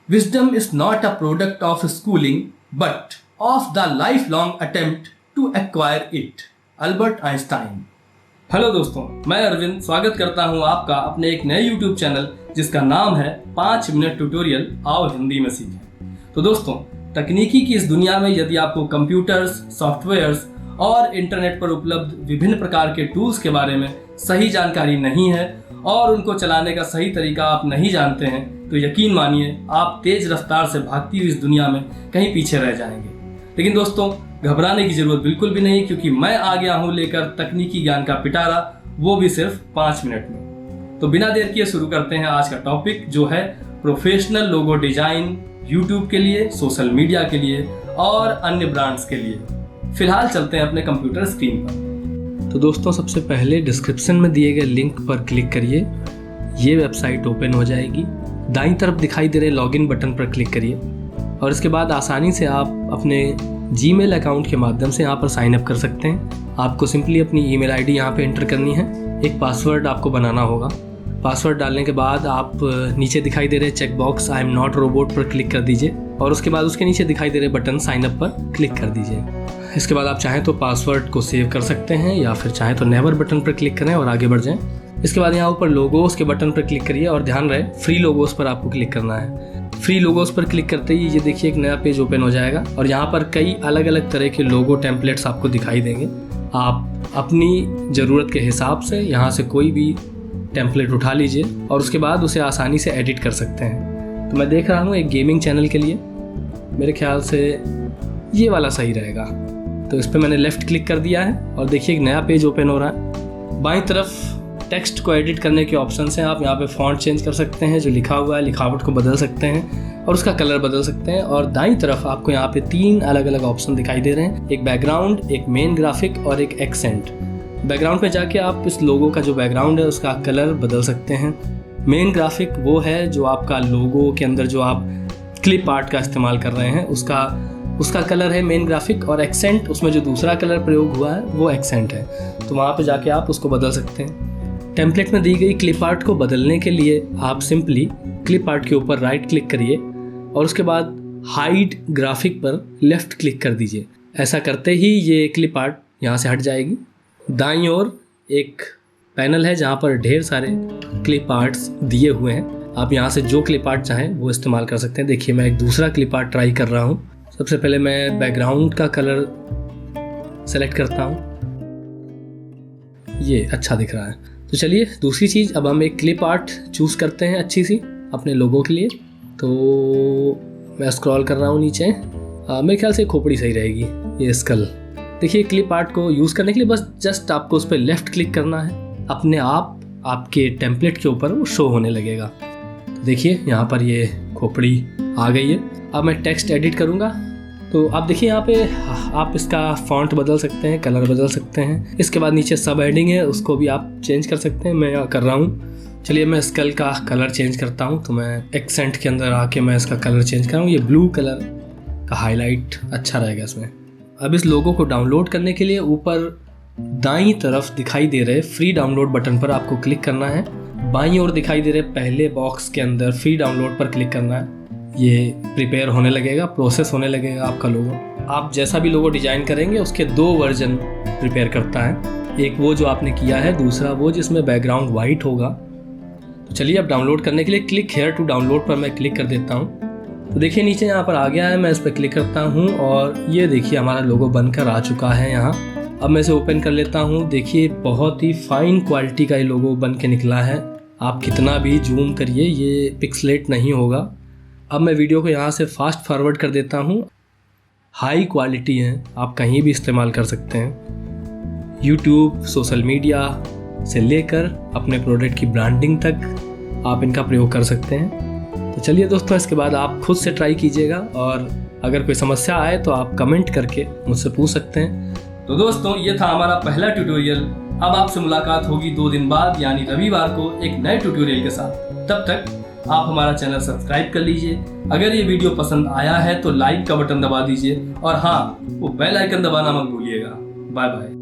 Wisdom is not a product of schooling, but of the lifelong attempt to acquire it. Albert Einstein. Hello दोस्तों, मैं अरविंद स्वागत करता हूं आपका अपने एक नए YouTube चैनल जिसका नाम है 5 मिनट ट्यूटोरियल, आओ हिंदी में सीखें। तो दोस्तों, तकनीकी की इस दुनिया में यदि आपको कंप्यूटर्स, सॉफ्टवेयर्स और इंटरनेट पर उपलब्ध विभिन्न प्रकार के टूल्स के बारे में सही जानकारी नहीं है और उनको चलाने का सही तरीका आप नहीं जानते हैं, तो यकीन मानिए आप तेज रफ्तार से भागती हुई इस दुनिया में कहीं पीछे रह जाएंगे। लेकिन दोस्तों, घबराने की जरूरत बिल्कुल भी नहीं, क्योंकि मैं आ गया हूं लेकर तकनीकी ज्ञान का पिटारा, वो भी सिर्फ 5 मिनट में। तो बिना देर किए शुरू करते हैं आज का टॉपिक, जो है प्रोफेशनल लोगो डिजाइन यूट्यूब के लिए, सोशल मीडिया के लिए और अन्य ब्रांड्स के लिए। फिलहाल चलते हैं अपने कंप्यूटर स्क्रीन पर। तो दोस्तों, सबसे पहले डिस्क्रिप्शन में दिए गए लिंक पर क्लिक करिए, ये वेबसाइट ओपन हो जाएगी। दाईं तरफ दिखाई दे रहे लॉगिन बटन पर क्लिक करिए और इसके बाद आसानी से आप अपने जीमेल अकाउंट के माध्यम से यहाँ पर साइन अप कर सकते हैं। आपको सिंपली अपनी ईमेल आईडी यहाँ पे एंटर करनी है, एक पासवर्ड आपको बनाना होगा। पासवर्ड डालने के बाद आप नीचे दिखाई दे रहे check box I am not robot पर क्लिक कर दीजिए और उसके बाद उसके नीचे दिखाई दे रहे बटन साइन अप पर क्लिक कर दीजिए। इसके बाद आप चाहें तो पासवर्ड को सेव कर सकते हैं या फिर चाहें तो नेवर बटन पर क्लिक करें और आगे बढ़ जाएं। इसके बाद यहाँ ऊपर लोगोस के बटन पर क्लिक करिए और ध्यान रहे फ्री लोगोस पर आपको क्लिक करना है। फ्री लोगोस पर क्लिक करते ही ये देखिए एक नया पेज ओपन हो जाएगा और यहाँ पर कई अलग अलग तरह के लोगो टेम्पलेट्स आपको दिखाई देंगे। आप अपनी ज़रूरत के हिसाब से यहाँ से कोई भी टेम्पलेट उठा लीजिए और उसके बाद उसे आसानी से एडिट कर सकते हैं। तो मैं देख रहा हूँ एक गेमिंग चैनल के लिए मेरे ख्याल से ये वाला सही रहेगा, तो इस पर मैंने लेफ़्ट क्लिक कर दिया है और देखिए एक नया पेज ओपन हो रहा है। बाईं तरफ टेक्स्ट को एडिट करने के ऑप्शंस हैं। आप यहाँ पे फॉन्ट चेंज कर सकते हैं, जो लिखा हुआ है लिखावट को बदल सकते हैं और उसका कलर बदल सकते हैं। और दाईं तरफ आपको यहाँ पे 3 अलग अलग ऑप्शन दिखाई दे रहे हैं, एक बैकग्राउंड, एक मेन ग्राफिक और एक एक्सेंट। बैकग्राउंड पे जाके आप इस लोगो का जो बैकग्राउंड है उसका कलर बदल सकते हैं। मेन ग्राफिक वो है जो आपका लोगो के अंदर जो आप क्लिप आर्ट का इस्तेमाल कर रहे हैं उसका कलर है मेन ग्राफिक, और एक्सेंट उसमें जो दूसरा कलर प्रयोग हुआ है वो एक्सेंट है, तो वहाँ पे जाके आप उसको बदल सकते हैं। टेम्पलेट में दी गई क्लिप आर्ट को बदलने के लिए आप सिंपली क्लिप आर्ट के ऊपर राइट क्लिक करिए और उसके बाद हाइड ग्राफिक पर लेफ़्ट क्लिक कर दीजिए। ऐसा करते ही ये क्लिप आर्ट यहाँ से हट जाएगी। दाईं ओर एक पैनल है जहाँ पर ढेर सारे क्लिप आर्ट्स दिए हुए हैं। आप यहाँ से जो क्लिप आर्ट चाहें वो इस्तेमाल कर सकते हैं। देखिए मैं एक दूसरा क्लिप आर्ट ट्राई कर रहा हूँ। सबसे पहले मैं बैकग्राउंड का कलर सेलेक्ट करता हूँ, ये अच्छा दिख रहा है। तो चलिए दूसरी चीज़, अब हम एक क्लिप आर्ट चूज़ करते हैं अच्छी सी अपने लोगों के लिए। तो मैं स्क्रॉल कर रहा हूँ नीचे, मेरे ख्याल से खोपड़ी सही रहेगी, ये स्कल। देखिए क्लिप आर्ट को यूज़ करने के लिए बस जस्ट आपको उस पर लेफ़्ट क्लिक करना है, अपने आप आपके टेम्पलेट के ऊपर वो शो होने लगेगा। तो देखिए यहाँ पर ये खोपड़ी आ गई है। अब मैं टेक्स्ट एडिट करूँगा, तो आप देखिए यहाँ पे आप इसका फॉन्ट बदल सकते हैं, कलर बदल सकते हैं। इसके बाद नीचे सब हेडिंग है, उसको भी आप चेंज कर सकते हैं। मैं कर रहा हूँ, चलिए मैं स्कल का कलर चेंज करता हूँ। तो मैं एक्सेंट के अंदर आके मैं इसका कलर चेंज कर रहा हूँ, ये ब्लू कलर का हाईलाइट अच्छा रहेगा इसमें। अब इस लोगो को डाउनलोड करने के लिए ऊपर दाईं तरफ दिखाई दे रहे फ्री डाउनलोड बटन पर आपको क्लिक करना है। बाईं ओर दिखाई दे रहे पहले बॉक्स के अंदर फ्री डाउनलोड पर क्लिक करना है। ये प्रिपेयर होने लगेगा, प्रोसेस होने लगेगा आपका लोगो। आप जैसा भी लोगो डिजाइन करेंगे उसके 2 वर्जन प्रिपेयर करता है, एक वो जो आपने किया है, दूसरा वो जिसमें बैकग्राउंड वाइट होगा। तो चलिए अब डाउनलोड करने के लिए क्लिक हेयर टू डाउनलोड पर मैं क्लिक कर देता हूँ। तो देखिए नीचे यहाँ पर आ गया है, मैं इस पर क्लिक करता हूँ और ये देखिए हमारा लोगो बनकर आ चुका है यहाँ। अब मैं इसे ओपन कर लेता हूँ। देखिए बहुत ही फाइन क्वालिटी का ये लोगो बन के निकला है। आप कितना भी जूम करिए ये पिक्सलेट नहीं होगा। अब मैं वीडियो को यहाँ से फास्ट फॉरवर्ड कर देता हूँ। हाई क्वालिटी है, आप कहीं भी इस्तेमाल कर सकते हैं। यूट्यूब, सोशल मीडिया से लेकर अपने प्रोडक्ट की ब्रांडिंग तक आप इनका प्रयोग कर सकते हैं। तो चलिए दोस्तों, इसके बाद आप खुद से ट्राई कीजिएगा और अगर कोई समस्या आए तो आप कमेंट करके मुझसे पूछ सकते हैं। तो दोस्तों, ये था हमारा पहला ट्यूटोरियल। अब आपसे मुलाकात होगी 2 दिन बाद यानी रविवार को एक नए ट्यूटोरियल के साथ। तब तक आप हमारा चैनल सब्सक्राइब कर लीजिए। अगर ये वीडियो पसंद आया है तो लाइक का बटन दबा दीजिए और हाँ, वो बेल आइकन दबाना मत भूलिएगा। Bye bye.